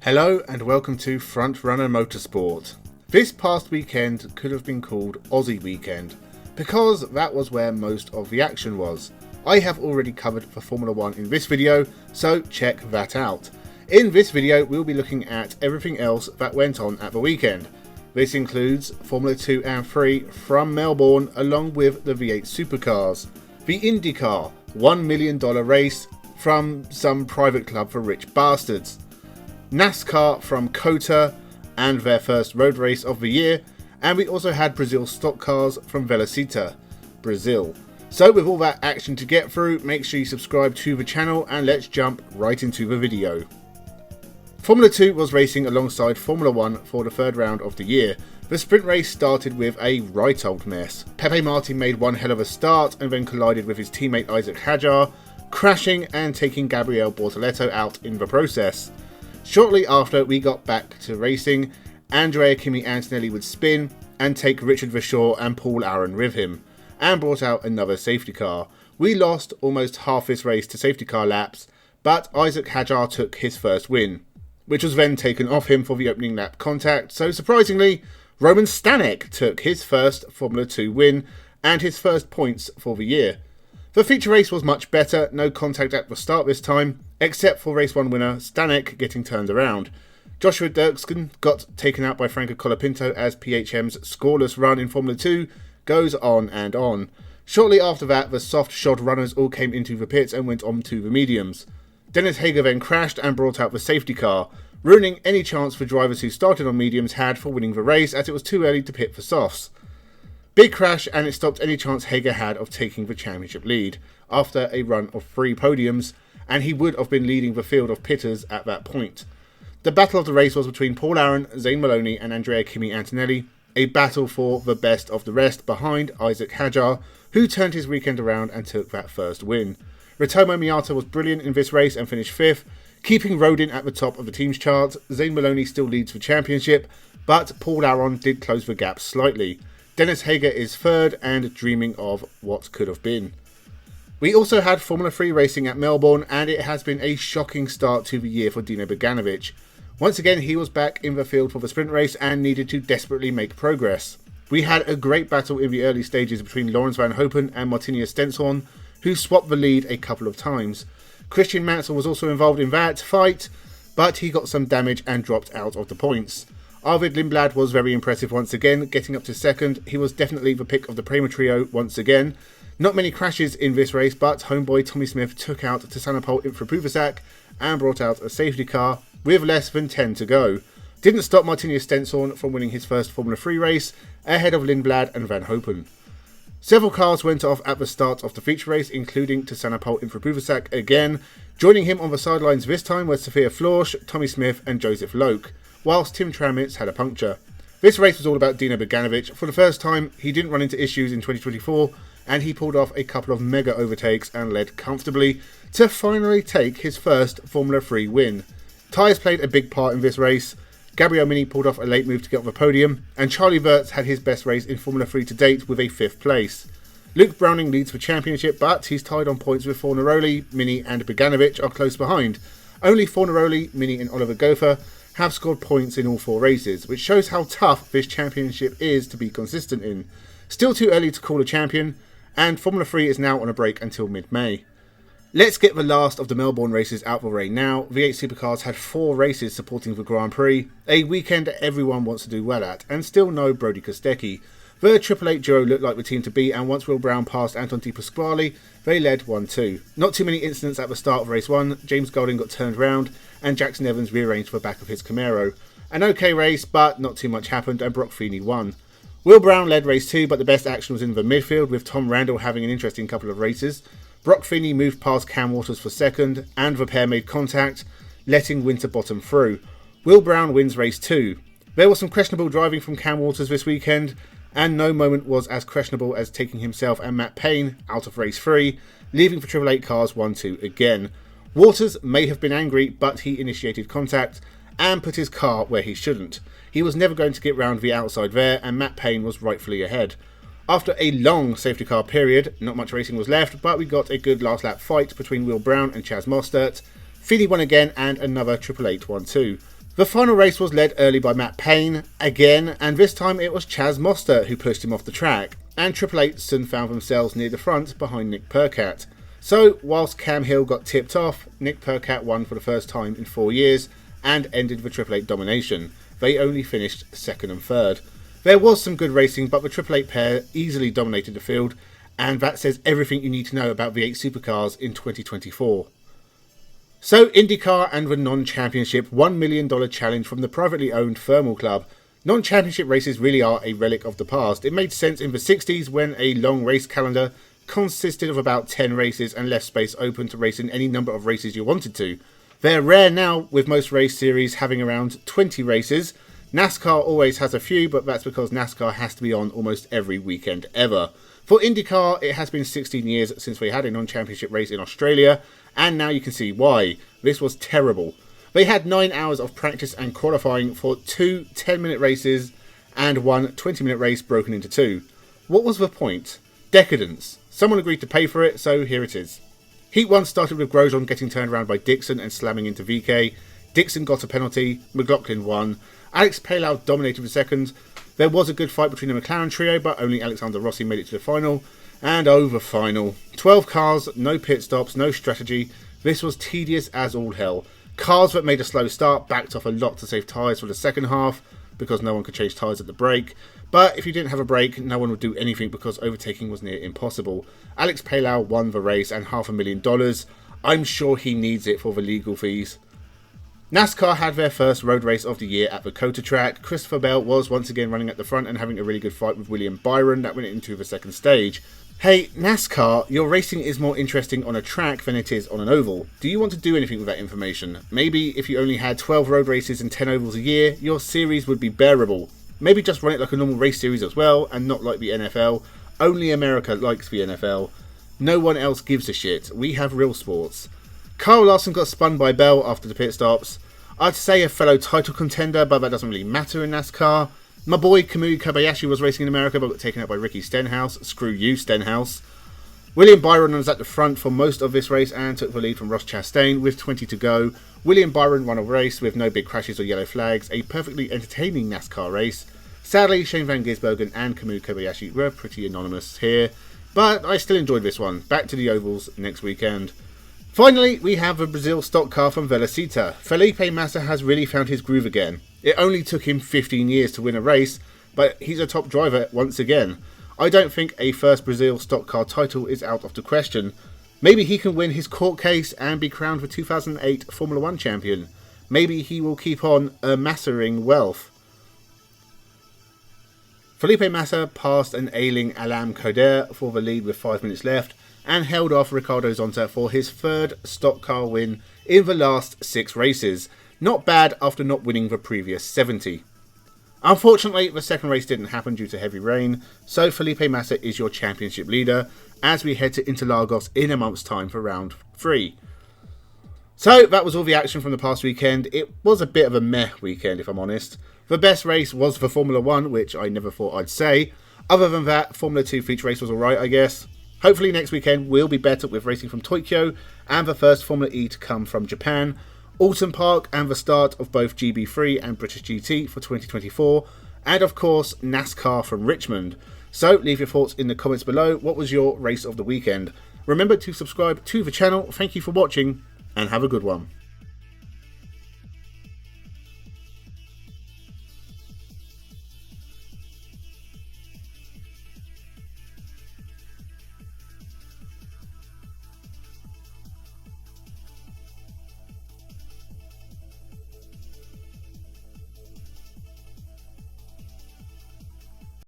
Hello and welcome to Frontrunner Motorsport. This past weekend could have been called Aussie Weekend, because that was where most of the action was. I have already covered for Formula 1 in this video, so check that out. In this video we'll be looking at everything else that went on at the weekend. This includes Formula 2 and 3 from Melbourne along with the V8 supercars, the IndyCar $1 million race from some private club for rich bastards, NASCAR from COTA and their first road race of the year, and we also had Brazil stock cars from Velocita, Brazil. So with all that action to get through, make sure you subscribe to the channel and let's jump right into the video. Formula 2 was racing alongside Formula 1 for the third round of the year. The sprint race started with a right old mess. Pepe Martin made one hell of a start and then collided with his teammate Isaac Hadjar, crashing and taking Gabriel Bortoleto out in the process. Shortly after we got back to racing, Andrea Kimi Antonelli would spin and take Richard Verschoor and Paul Aron with him, and brought out another safety car. We lost almost half this race to safety car laps, but Isaac Hadjar took his first win, which was then taken off him for the opening lap contact, so surprisingly, Roman Stanek took his first Formula 2 win and his first points for the year. The feature race was much better, no contact at the start this time, except for race 1 winner Stanek getting turned around. Joshua Dirksken got taken out by Franco Colapinto as PHM's scoreless run in Formula 2 goes on and on. Shortly after that, the soft shod runners all came into the pits and went on to the mediums. Dennis Hager then crashed and brought out the safety car, ruining any chance the drivers who started on mediums had for winning the race, as it was too early to pit for softs. Big crash, and it stopped any chance Hager had of taking the championship lead after a run of 3 podiums, and he would have been leading the field of pitters at that point. The battle of the race was between Paul Aron, Zane Maloney and Andrea Kimi Antonelli, a battle for the best of the rest behind Isaac Hadjar, who turned his weekend around and took that first win. Ritomo Miata was brilliant in this race and finished 5th, keeping Rodin at the top of the team's chart. Zane Maloney still leads the championship, but Paul Aron did close the gap slightly. Dennis Hager is 3rd and dreaming of what could have been. We also had Formula 3 racing at Melbourne, and it has been a shocking start to the year for Dino Beganovic. Once again, he was back in the field for the sprint race and needed to desperately make progress. We had a great battle in the early stages between Lawrence Van Hopen and Martinius Stenson, who swapped the lead a couple of times. Christian Mansell was also involved in that fight, but he got some damage and dropped out of the points. Arvid Lindblad was very impressive once again, getting up to 2nd. He was definitely the pick of the Prema trio once again. Not many crashes in this race, but homeboy Tommy Smith took out Tsanopol Infrapuvasak and brought out a safety car with less than 10 to go. Didn't stop Martinius Stenson from winning his first Formula 3 race, ahead of Lindblad and Van Hopen. Several cars went off at the start of the feature race, including Tsanopol Infrapuvasak again. Joining him on the sidelines this time were Sophia Florsch, Tommy Smith and Joseph Loke, whilst Tim Tramitz had a puncture. This race was all about Dino Beganovic. For the first time, he didn't run into issues in 2024, and he pulled off a couple of mega overtakes and led comfortably to finally take his first Formula 3 win. Tyres played a big part in this race. Gabriel Mini pulled off a late move to get on the podium, and Charlie Wirtz had his best race in Formula 3 to date with a 5th place. Luke Browning leads the championship, but he's tied on points with Fornaroli, Mini and Beganovic are close behind. Only Fornaroli, Mini and Oliver Gopher have scored points in all 4 races, which shows how tough this championship is to be consistent in. Still too early to call a champion, and Formula 3 is now on a break until mid-May. Let's get the last of the Melbourne races out the way now. V8 Supercars had 4 races supporting the Grand Prix, a weekend everyone wants to do well at, and still no Brody Kostecki. The Triple Eight duo looked like the team to beat, and once Will Brown passed Anton Di Pasquale, they led 1-2. Not too many incidents at the start of race 1, James Golding got turned round, and Jackson Evans rearranged the back of his Camaro. An okay race, but not too much happened, and Brock Feeney won. Will Brown led race 2, but the best action was in the midfield, with Tom Randall having an interesting couple of races. Brock Feeney moved past Cam Waters for 2nd, and the pair made contact, letting Winterbottom through. Will Brown wins race 2. There was some questionable driving from Cam Waters this weekend, and no moment was as questionable as taking himself and Matt Payne out of race 3, leaving for Triple Eight cars 1-2 again. Waters may have been angry, but he initiated contact and put his car where he shouldn't. He was never going to get round the outside there, and Matt Payne was rightfully ahead. After a long safety car period, not much racing was left, but we got a good last lap fight between Will Brown and Chaz Mostert. Feely won again, and another Triple Eight 1-2. The final race was led early by Matt Payne, again, and this time it was Chaz Moster who pushed him off the track, and Triple Eight soon found themselves near the front behind Nick Percat. So, whilst Cam Hill got tipped off, Nick Percat won for the first time in 4 years, and ended the Triple Eight domination. They only finished second and third. There was some good racing, but the Triple Eight pair easily dominated the field, and that says everything you need to know about V8 supercars in 2024. So, IndyCar and the non-championship $1 million challenge from the privately owned Thermal Club. Non-championship races really are a relic of the past. It made sense in the 60s when a long race calendar consisted of about 10 races and left space open to race in any number of races you wanted to. They're rare now, with most race series having around 20 races. NASCAR always has a few, but that's because NASCAR has to be on almost every weekend ever. For IndyCar, it has been 16 years since we had a non-championship race in Australia, and now you can see why. This was terrible. They had 9 hours of practice and qualifying for 2 10-minute races and one 20-minute race broken into 2. What was the point? Decadence. Someone agreed to pay for it, so here it is. Heat 1 started with Grosjean getting turned around by Dixon and slamming into VK. Dixon got a penalty, McLaughlin won. Alex Palou dominated the second. There was a good fight between the McLaren trio, but only Alexander Rossi made it to the final. And over final. 12 cars, no pit stops, no strategy. This was tedious as all hell. Cars that made a slow start backed off a lot to save tyres for the second half, because no one could change tyres at the brake. But if you didn't have a brake, no one would do anything because overtaking was near impossible. Alex Palou won the race and $500,000. I'm sure he needs it for the legal fees. NASCAR had their first road race of the year at the COTA track. Christopher Bell was once again running at the front and having a really good fight with William Byron that went into the second stage. Hey, NASCAR, your racing is more interesting on a track than it is on an oval. Do you want to do anything with that information? Maybe if you only had 12 road races and 10 ovals a year, your series would be bearable. Maybe just run it like a normal race series as well, and not like the NFL. Only America likes the NFL. No one else gives a shit. We have real sports. Kyle Larson got spun by Bell after the pit stops. I'd say a fellow title contender, but that doesn't really matter in NASCAR. My boy Kamui Kobayashi was racing in America, but got taken out by Ricky Stenhouse. Screw you, Stenhouse. William Byron was at the front for most of this race and took the lead from Ross Chastain with 20 to go. William Byron won a race with no big crashes or yellow flags, a perfectly entertaining NASCAR race. Sadly, Shane Van Gisbergen and Kamui Kobayashi were pretty anonymous here, but I still enjoyed this one. Back to the ovals next weekend. Finally, we have a Brazil stock car from Velocita. Felipe Massa has really found his groove again. It only took him 15 years to win a race, but he's a top driver once again. I don't think a first Brazil stock car title is out of the question. Maybe he can win his court case and be crowned the 2008 Formula 1 champion. Maybe he will keep on amassing wealth. Felipe Massa passed an ailing Alain Coder for the lead with 5 minutes left, and held off Ricardo Zonta for his third stock car win in the last 6 races. Not bad after not winning the previous 70. Unfortunately, the second race didn't happen due to heavy rain, so Felipe Massa is your championship leader as we head to Interlagos in a month's time for round 3. So that was all the action from the past weekend. It was a bit of a meh weekend, if I'm honest. The best race was the Formula 1, which I never thought I'd say. Other than that, Formula 2 feature race was alright, I guess. Hopefully next weekend will be better with racing from Tokyo and the first Formula E to come from Japan, Alton Park and the start of both GB3 and British GT for 2024, and of course NASCAR from Richmond. So leave your thoughts in the comments below. What was your race of the weekend? Remember to subscribe to the channel. Thank you for watching and have a good one.